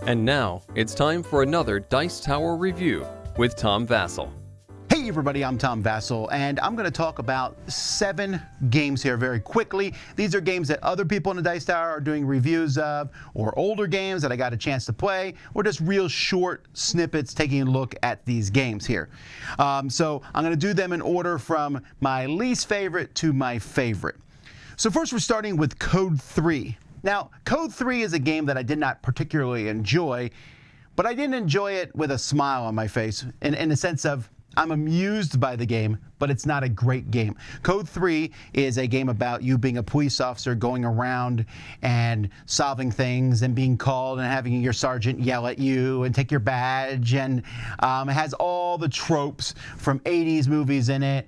And now, it's time for another Dice Tower review with Tom Vasel. Hey everybody, I'm Tom Vasel, and I'm going to talk about 7 games here very quickly. These are games that other people in the Dice Tower are doing reviews of, or older games that I got a chance to play, or just real short snippets taking a look at these games here. So I'm going to do them in order from my least favorite to my favorite. So first we're starting with Code 3. Now, Code 3 is a game that I did not particularly enjoy, but I didn't enjoy it with a smile on my face, in the sense of I'm amused by the game, but it's not a great game. Code 3 is a game about you being a police officer going around and solving things and being called and having your sergeant yell at you and take your badge, and it has all the tropes from 80s movies in it.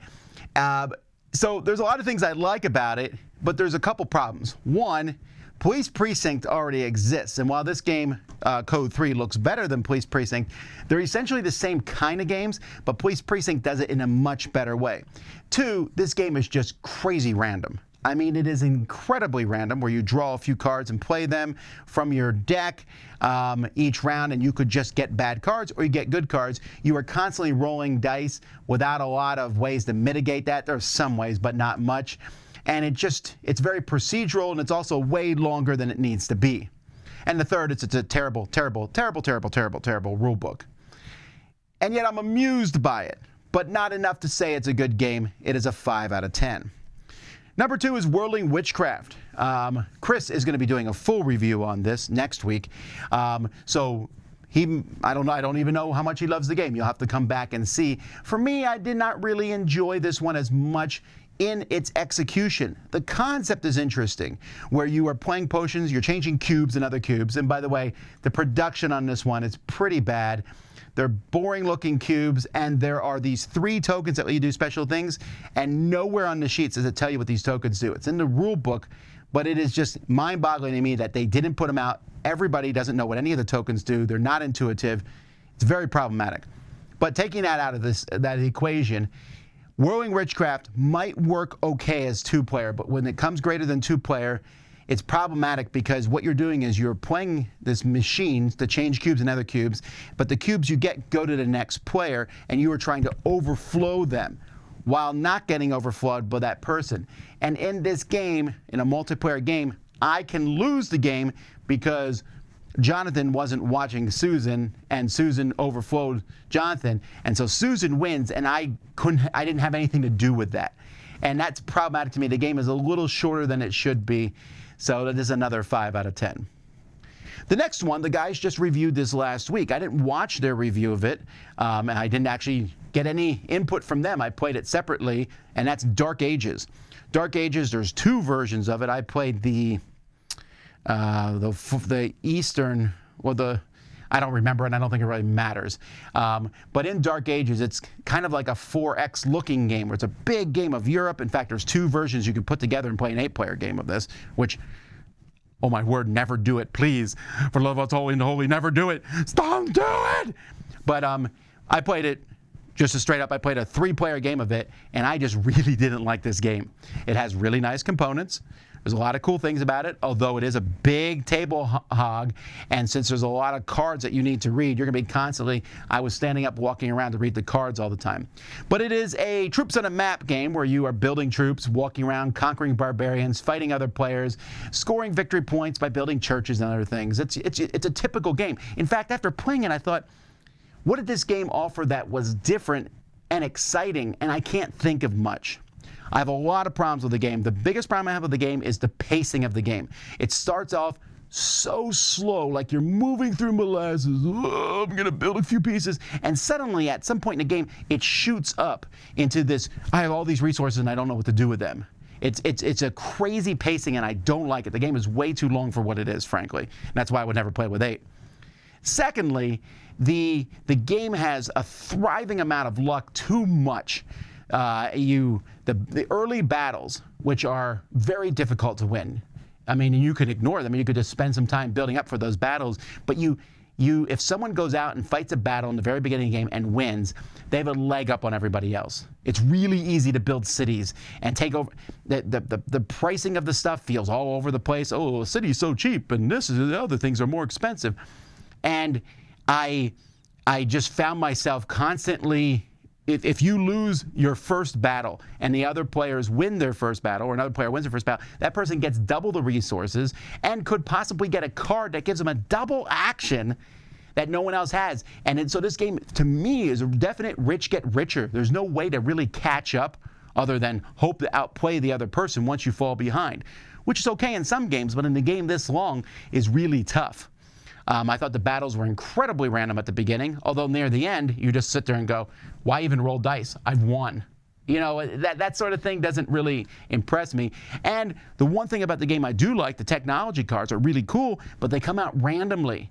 So there's a lot of things I like about it, but there's a couple problems. One, Police Precinct already exists, and while this game, Code 3, looks better than Police Precinct, they're essentially the same kind of games, but Police Precinct does it in a much better way. 2, this game is just crazy random. I mean, it is incredibly random, where you draw a few cards and play them from your deck each round, and you could just get bad cards or you get good cards. You are constantly rolling dice without a lot of ways to mitigate that. There are some ways, but not much. And it's very procedural, and it's also way longer than it needs to be. And the third, it's a terrible, terrible, terrible, terrible, terrible, terrible rule book. And yet I'm amused by it, but not enough to say it's a good game. It is a 5 out of 10. Number 2 is Whirling Witchcraft. Chris is going to be doing a full review on this next week. I don't even know how much he loves the game. You'll have to come back and see. For me, I did not really enjoy this one as much in its execution. The concept is interesting, where you are playing potions, you're changing cubes and other cubes, and by the way, the production on this one is pretty bad. They're boring looking cubes, and there are these 3 tokens that let you do special things, and nowhere on the sheets does it tell you what these tokens do. It's in the rule book, but it is just mind-boggling to me that they didn't put them out. Everybody doesn't know what any of the tokens do. They're not intuitive. It's very problematic. But taking that out of that equation, Whirling Witchcraft might work okay as 2-player, but when it comes greater than 2-player, it's problematic, because what you're doing is you're playing this machine to change cubes and other cubes, but the cubes you get go to the next player, and you are trying to overflow them while not getting overflowed by that person. And in this game, in a multiplayer game, I can lose the game because Jonathan wasn't watching Susan, and Susan overflowed Jonathan, and so Susan wins, and I didn't have anything to do with that. And that's problematic to me. The game is a little shorter than it should be, so that is another 5 out of 10. The next one, the guys just reviewed this last week. I didn't watch their review of it, and I didn't actually get any input from them. I played it separately, and that's Dark Ages. Dark Ages, there's 2 versions of it. I played the Eastern, I don't remember, and I don't think it really matters. But in Dark Ages, it's kind of like a 4X looking game, where it's a big game of Europe. In fact, there's 2 versions you can put together and play an 8-player game of this, which, oh my word, never do it, please. For love of what's holy and holy, never do it. Don't do it! But I played it just straight up. I played a 3-player game of it, and I just really didn't like this game. It has really nice components. There's a lot of cool things about it, although it is a big table hog, and since there's a lot of cards that you need to read, you're going to be constantly, I was standing up walking around to read the cards all the time. But it is a troops on a map game, where you are building troops, walking around, conquering barbarians, fighting other players, scoring victory points by building churches and other things. It's a typical game. In fact, after playing it, I thought, what did this game offer that was different and exciting? And I can't think of much. I have a lot of problems with the game. The biggest problem I have with the game is the pacing of the game. It starts off so slow, like you're moving through molasses. Oh, I'm going to build a few pieces. And suddenly, at some point in the game, it shoots up into this, I have all these resources and I don't know what to do with them. It's a crazy pacing, and I don't like it. The game is way too long for what it is, frankly. And that's why I would never play with 8. Secondly, the game has a thriving amount of luck, too much. The early battles, which are very difficult to win. I mean, you could ignore them. You could just spend some time building up for those battles. But if someone goes out and fights a battle in the very beginning of the game and wins, they have a leg up on everybody else. It's really easy to build cities and take over. The pricing of the stuff feels all over the place. Oh, the city's so cheap, and the other things are more expensive. And I just found myself constantly, if you lose your first battle and the other players win their first battle, or another player wins their first battle, that person gets double the resources and could possibly get a card that gives them a double action that no one else has. And so this game, to me, is a definite rich get richer. There's no way to really catch up other than hope to outplay the other person once you fall behind, which is okay in some games, but in a game this long is really tough. I thought the battles were incredibly random at the beginning, although near the end, you just sit there and go, why even roll dice? I've won. You know, that sort of thing doesn't really impress me. And the one thing about the game I do like, the technology cards are really cool, but they come out randomly.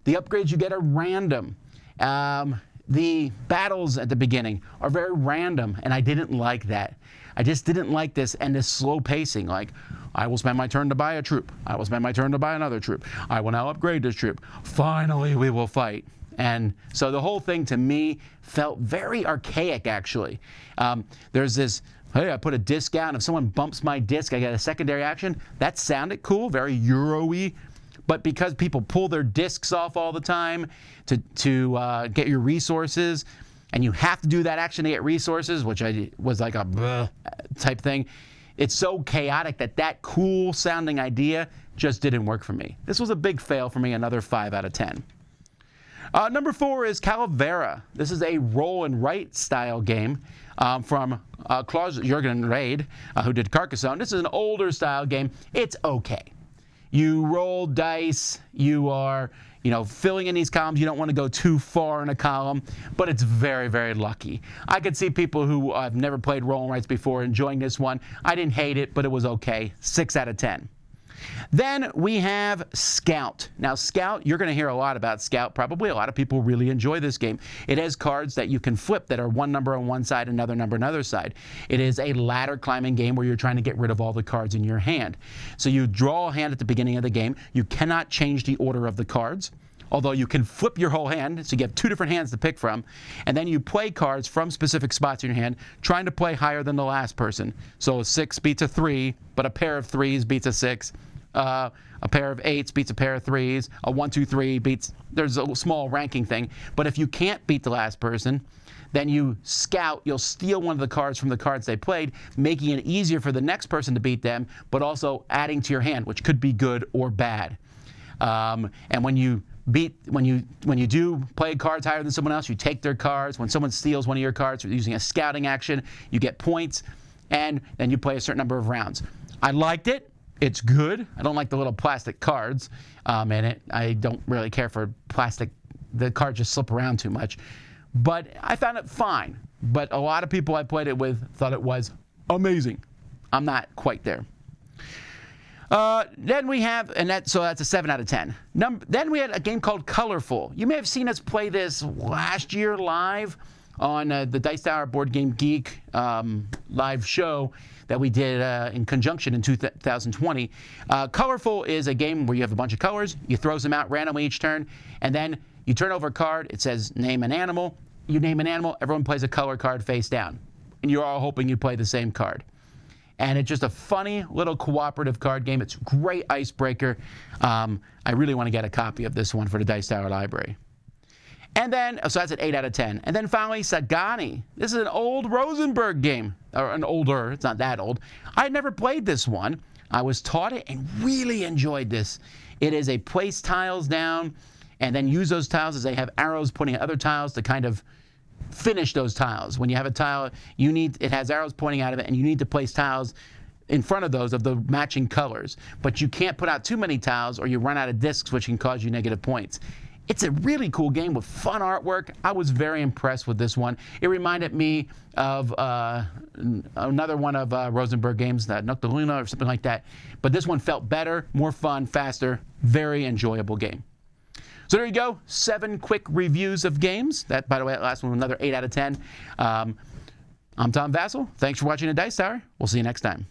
The upgrades you get are random. The battles at the beginning are very random, and I didn't like that. I just didn't like this and this slow pacing. Like, I will spend my turn to buy a troop. I will spend my turn to buy another troop. I will now upgrade this troop. Finally, we will fight. And so the whole thing to me felt very archaic, actually. There's this, hey, I put a disc out, and if someone bumps my disc, I get a secondary action. That sounded cool, very Euro-y. But because people pull their discs off all the time to get your resources, and you have to do that action to get resources, which was like a bleh type thing, it's so chaotic that cool sounding idea just didn't work for me. This was a big fail for me, another 5 out of 10. Number 4 is Calavera. This is a roll and write style game from Klaus-Jürgen Reid, who did Carcassonne. This is an older style game. It's okay. You roll dice, you are, filling in these columns. You don't want to go too far in a column, but it's very, very lucky. I could see people who have never played roll and writes before enjoying this one. I didn't hate it, but it was okay. 6 out of 10. Then we have Scout. Now, Scout, you're going to hear a lot about Scout. Probably a lot of people really enjoy this game. It has cards that you can flip that are one number on one side, another number on another side. It is a ladder climbing game where you're trying to get rid of all the cards in your hand. So you draw a hand at the beginning of the game. You cannot change the order of the cards, although you can flip your whole hand, so you have 2 different hands to pick from, and then you play cards from specific spots in your hand, trying to play higher than the last person. So a 6 beats a 3, but a pair of 3s beats a 6. A pair of 8s beats a pair of 3s. A 1, 2, 3 beats, there's a small ranking thing. But if you can't beat the last person, then you scout, you'll steal one of the cards from the cards they played, making it easier for the next person to beat them, but also adding to your hand, which could be good or bad. And when you do play cards higher than someone else, you take their cards. When someone steals one of your cards using a scouting action, you get points, and then you play a certain number of rounds. I liked it. It's good. I don't like the little plastic cards in it. I don't really care for plastic. The cards just slip around too much. But I found it fine. But a lot of people I played it with thought it was amazing. I'm not quite there. Then we have, so that's a 7 out of 10. Then we had a game called Colorful. You may have seen us play this last year live on the Dice Tower Board Game Geek live show that we did in conjunction in 2020. Colorful is a game where you have a bunch of colors. You throw them out randomly each turn, and then you turn over a card. It says name an animal. You name an animal. Everyone plays a color card face down, and you're all hoping you play the same card. And it's just a funny little cooperative card game. It's a great icebreaker. I really want to get a copy of this one for the Dice Tower library. And then, so that's an 8 out of 10. And then finally, Sagani. This is an old Rosenberg game, or an older, it's not that old. I had never played this one. I was taught it and really enjoyed this. It is a place tiles down, and then use those tiles as they have arrows pointing at other tiles to kind of finish those tiles. When you have a tile, it has arrows pointing out of it, and you need to place tiles in front of those of the matching colors. But you can't put out too many tiles or you run out of discs, which can cause you negative points. It's a really cool game with fun artwork. I was very impressed with this one. It reminded me of another one of Rosenberg games, Noctiluna or something like that. But this one felt better, more fun, faster, very enjoyable game. So there you go, 7 quick reviews of games. That, by the way, that last one was another 8 out of 10. I'm Tom Vasel. Thanks for watching the Dice Tower. We'll see you next time.